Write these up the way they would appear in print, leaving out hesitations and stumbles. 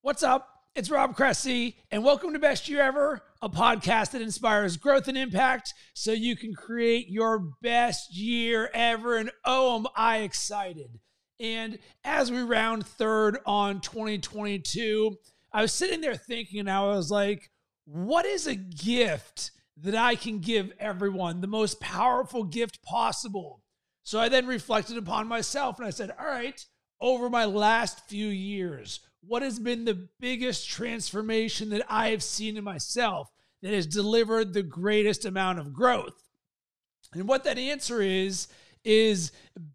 What's up? It's Rob Cressy, and welcome to Best Year Ever, a podcast that inspires growth and impact so you can create your best year ever. And oh, am I excited. And as we round third on 2022, I was sitting there thinking, and I was like, what is a gift that I can give everyone? The most powerful gift possible. So I then reflected upon myself, and I said, all right, over my last few years, what has been the biggest transformation that I have seen in myself that has delivered the greatest amount of growth? And what that answer is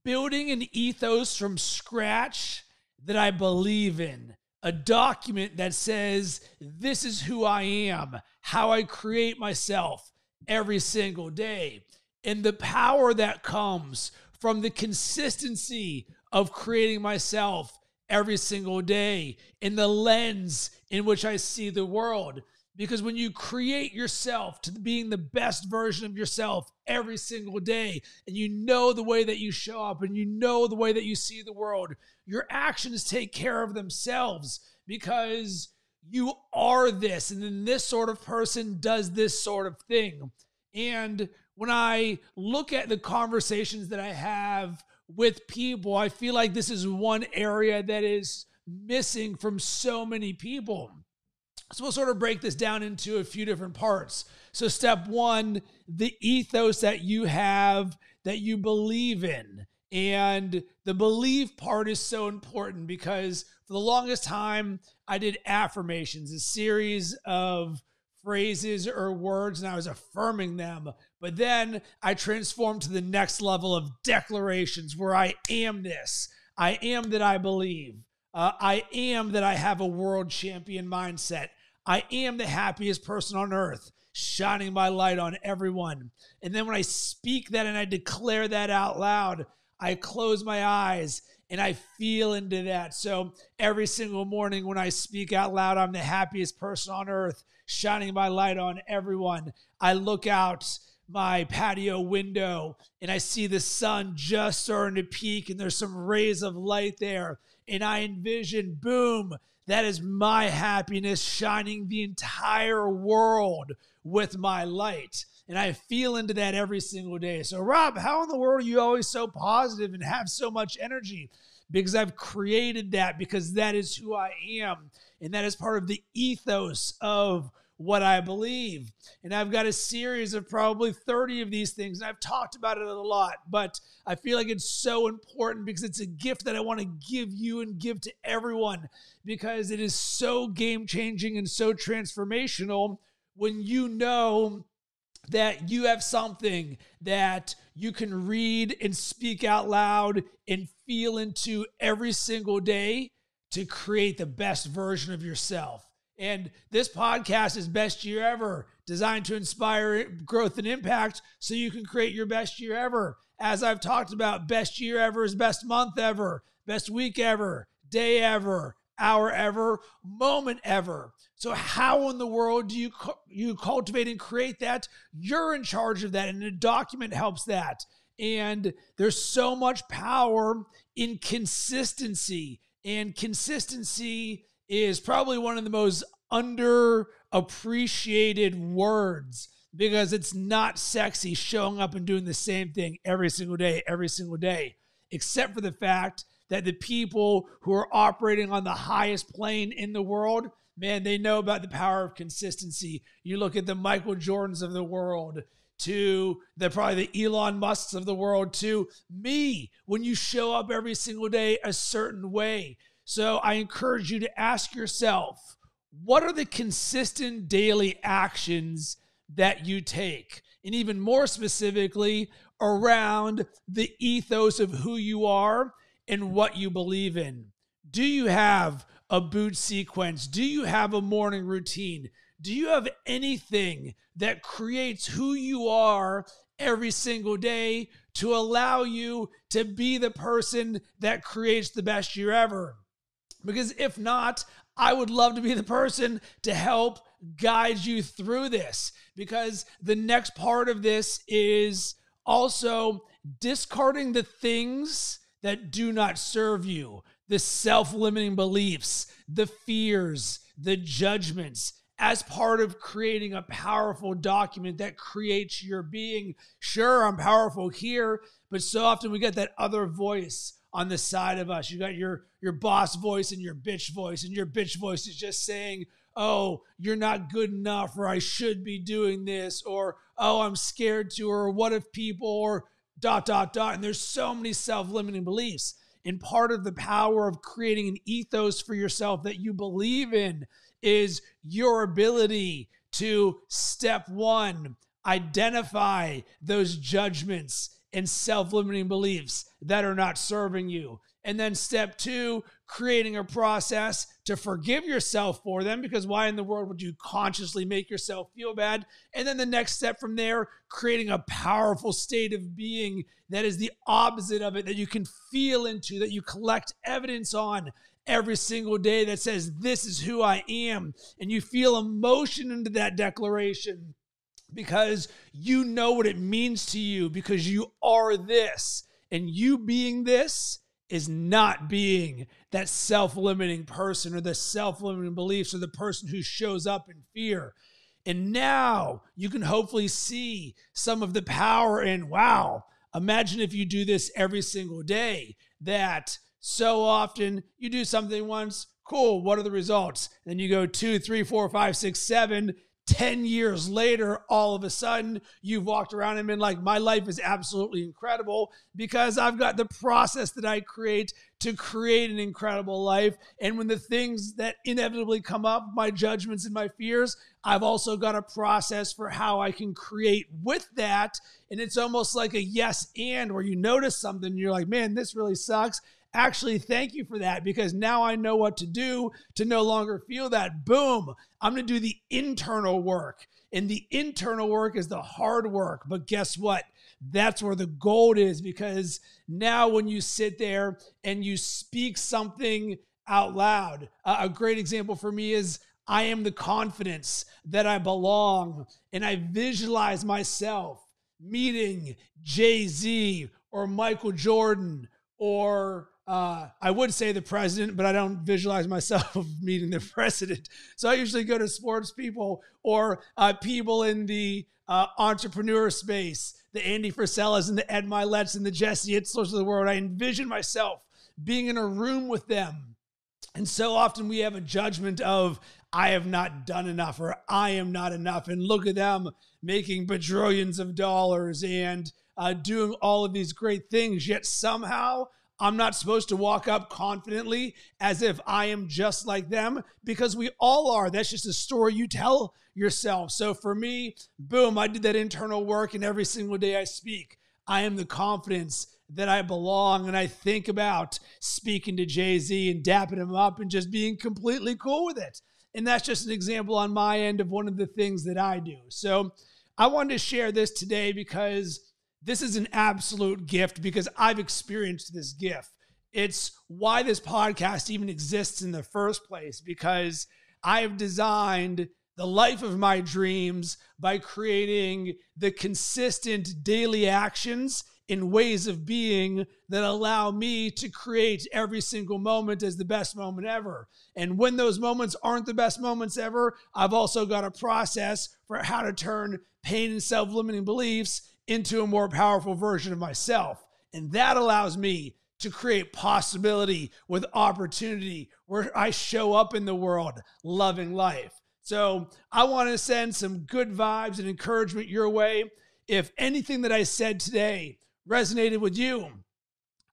building an ethos from scratch that I believe in. A document that says, this is who I am, how I create myself every single day. And the power that comes from the consistency of creating myself every single day, in the lens in which I see the world. Because when you create yourself to being the best version of yourself every single day, and you know the way that you show up, and you know the way that you see the world, your actions take care of themselves because you are this, and then this sort of person does this sort of thing. And when I look at the conversations that I have with people, I feel like this is one area that is missing from so many people. So we'll sort of break this down into a few different parts. So step one, the ethos that you have, that you believe in. And the belief part is so important because for the longest time, I did affirmations, a series of phrases or words, and I was affirming them. But then I transformed to the next level of declarations where I am this. I am that I believe. I am that I have a world champion mindset. I am the happiest person on earth, shining my light on everyone. And then when I speak that and I declare that out loud, I close my eyes and I feel into that. So every single morning when I speak out loud, I'm the happiest person on earth, shining my light on everyone. I look out my patio window and I see the sun just starting to peak and there's some rays of light there. And I envision, boom, that is my happiness shining the entire world with my light. And I feel into that every single day. So Rob, how in the world are you always so positive and have so much energy? Because I've created that, because that is who I am. And that is part of the ethos of what I believe. And I've got a series of probably 30 of these things, and I've talked about it a lot, but I feel like it's so important because it's a gift that I want to give you and give to everyone because it is so game-changing and so transformational when you know that you have something that you can read and speak out loud and feel into every single day to create the best version of yourself. And this podcast is Best Year Ever, designed to inspire growth and impact so you can create your best year ever. As I've talked about, best year ever is best month ever, best week ever, day ever, hour ever, moment ever. So how in the world do you cultivate and create that? You're in charge of that, and a document helps that. And there's so much power in consistency, and consistency is probably one of the most underappreciated words because it's not sexy showing up and doing the same thing every single day, except for the fact that the people who are operating on the highest plane in the world, man, they know about the power of consistency. You look at the Michael Jordans of the world, to probably the Elon Musks of the world, to me, when you show up every single day a certain way. So I encourage you to ask yourself, what are the consistent daily actions that you take? And even more specifically, around the ethos of who you are and what you believe in. Do you have a boot sequence? Do you have a morning routine? Do you have anything that creates who you are every single day to allow you to be the person that creates the best year ever? Because if not, I would love to be the person to help guide you through this, because the next part of this is also discarding the things that do not serve you. the self-limiting beliefs, the fears, the judgments, as part of creating a powerful document that creates your being. Sure, I'm powerful here, but so often we get that other voice on the side of us. You got your boss voice and your bitch voice, and your bitch voice is just saying, oh, you're not good enough, or I should be doing this, or, oh, I'm scared to, or what if people, or ... And there's so many self-limiting beliefs. And part of the power of creating an ethos for yourself that you believe in is your ability to, step one, identify those judgments and self-limiting beliefs that are not serving you. And then step two, creating a process to forgive yourself for them, because why in the world would you consciously make yourself feel bad? And then the next step from there, creating a powerful state of being that is the opposite of it, that you can feel into, that you collect evidence on every single day that says, this is who I am. And you feel emotion into that declaration because you know what it means to you, because you are this. And you being this is not being that self-limiting person or the self-limiting beliefs or the person who shows up in fear. And now you can hopefully see some of the power in, wow, imagine if you do this every single day, that so often you do something once, cool, what are the results? Then you go 2, 3, 4, 5, 6, 7, 10 years later, all of a sudden, you've walked around and been like, my life is absolutely incredible because I've got the process that I create to create an incredible life. And when the things that inevitably come up, my judgments and my fears, I've also got a process for how I can create with that. And it's almost like a yes and, where you notice something and you're like, man, this really sucks. Actually, thank you for that, because now I know what to do to no longer feel that. Boom. I'm going to do the internal work. And the internal work is the hard work. But guess what? That's where the gold is, because now when you sit there and you speak something out loud, a great example for me is, I am the confidence that I belong. And I visualize myself meeting Jay-Z or Michael Jordan, or I would say the president, but I don't visualize myself meeting the president. So I usually go to sports people or people in the entrepreneur space, the Andy Frisellas and the Ed Miletts and the Jesse Itzlers of the world. I envision myself being in a room with them. And so often we have a judgment of, I have not done enough, or I am not enough. And look at them making bajillions of dollars and doing all of these great things. Yet somehow I'm not supposed to walk up confidently as if I am just like them, because we all are. That's just a story you tell yourself. So for me, boom, I did that internal work, and every single day I speak, I am the confidence that I belong. And I think about speaking to Jay-Z and dapping him up and just being completely cool with it. And that's just an example on my end of one of the things that I do. So I wanted to share this today because this is an absolute gift, because I've experienced this gift. It's why this podcast even exists in the first place, because I have designed the life of my dreams by creating the consistent daily actions in ways of being that allow me to create every single moment as the best moment ever. And when those moments aren't the best moments ever, I've also got a process for how to turn pain and self-limiting beliefs into a more powerful version of myself. And that allows me to create possibility with opportunity, where I show up in the world loving life. So I want to send some good vibes and encouragement your way. If anything that I said today resonated with you,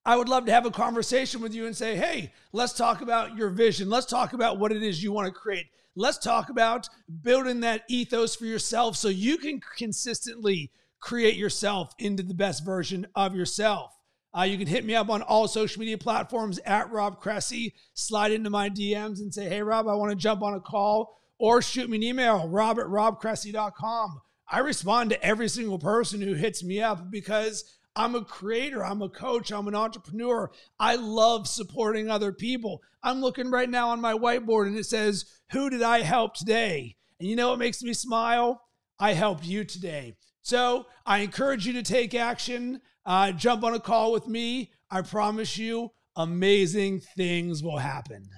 I would love to have a conversation with you and say, hey, let's talk about your vision. Let's talk about what it is you want to create. Let's talk about building that ethos for yourself so you can consistently create yourself into the best version of yourself. You can hit me up on all social media platforms at Rob Cressy. Slide into my DMs and say, hey, Rob, I want to jump on a call, or shoot me an email, rob@robcressy.com. I respond to every single person who hits me up, because I'm a creator, I'm a coach, I'm an entrepreneur. I love supporting other people. I'm looking right now on my whiteboard and it says, who did I help today? And you know what makes me smile? I helped you today. So I encourage you to take action. Jump on a call with me. I promise you, amazing things will happen.